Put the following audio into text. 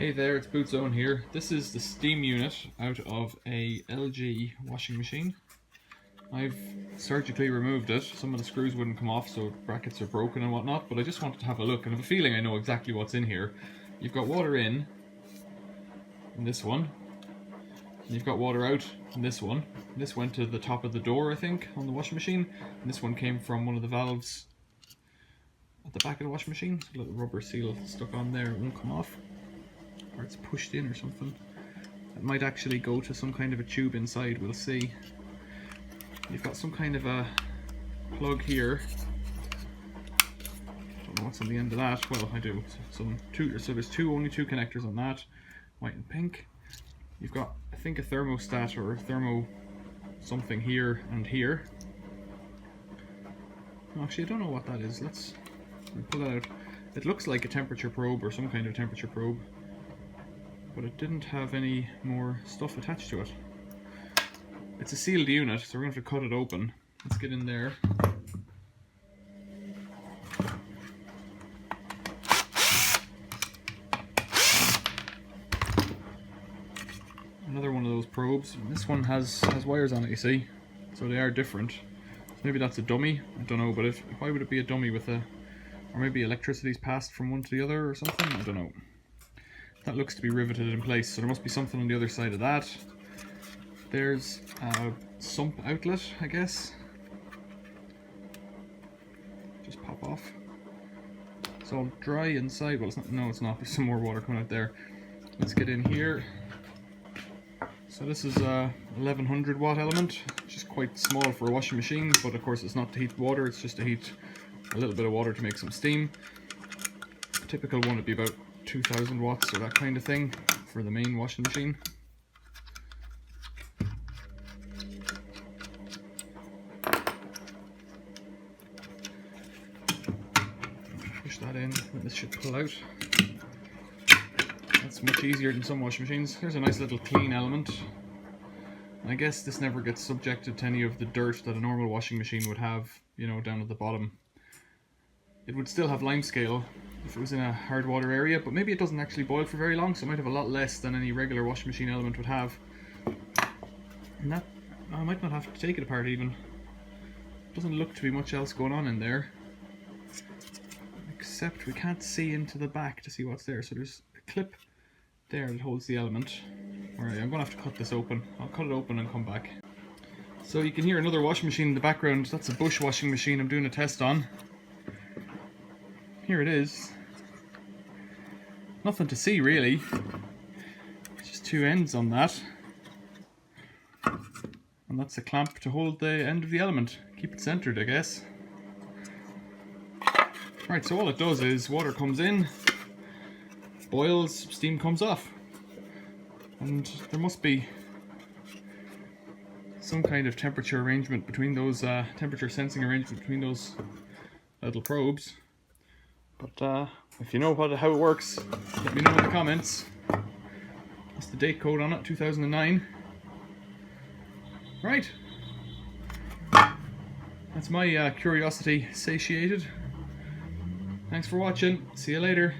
Hey there, it's Bootzone here. This is the steam unit out of a LG washing machine. I've surgically removed it. Some of the screws wouldn't come off, so brackets are broken and whatnot, but I just wanted to have a look and have a feeling I know exactly what's in here. You've got water in this one, and you've got water out in this one. This went to the top of the door, I think, on the washing machine, and this one came from one of the valves at the back of the washing machine. There's a little rubber seal stuck on there, it won't come off. Or it's pushed in or something. It might actually go to some kind of a tube inside, we'll see. You've got some kind of a plug here. Don't know what's on the end of that. Well, I do. So there's only two connectors on that, white and pink. You've got, I think, a thermostat or a thermo something here and here. Actually, I don't know what that is. Let me pull that out. It looks like a temperature probe or some kind of temperature probe, but it didn't have any more stuff attached to it. It's a sealed unit, so we're going to have to cut it open. Let's get in there. Another one of those probes. This one has wires on it, you see, so they are different. So maybe that's a dummy, I don't know, but why would it be a dummy with a, or maybe electricity's passed from one to the other or something, I don't know. That looks to be riveted in place, so there must be something on the other side of that. There's a sump outlet, I guess. Just pop off. It's all dry inside. Well, it's not. No, it's not. There's some more water coming out there. Let's get in here. So this is a 1100 watt element, which is quite small for a washing machine, but of course it's not to heat water, it's just to heat a little bit of water to make some steam. A typical one would be about 2000 watts or that kind of thing for the main washing machine. Push that in, and this should pull out. That's much easier than some washing machines. Here's a nice little clean element. I guess this never gets subjected to any of the dirt that a normal washing machine would have, you know, down at the bottom. It would still have lime scale if it was in a hard water area, but maybe it doesn't actually boil for very long, so it might have a lot less than any regular washing machine element would have. And that, I might not have to take it apart even. Doesn't look to be much else going on in there, except we can't see into the back to see what's there. So there's a clip there that holds the element. Alright, I'm gonna have to cut this open. I'll cut it open and come back. So you can hear another washing machine in the background. That's a Bush washing machine I'm doing a test on. Here it is. Nothing to see really. Just two ends on that. And that's a clamp to hold the end of the element. Keep it centered, I guess. Right, so all it does is water comes in, boils, steam comes off. And there must be some kind of temperature arrangement between those, temperature sensing arrangement between those little probes. But if you know how it works, let me know in the comments. That's the date code on it, 2009. Right. That's my curiosity satiated. Thanks for watching. See you later.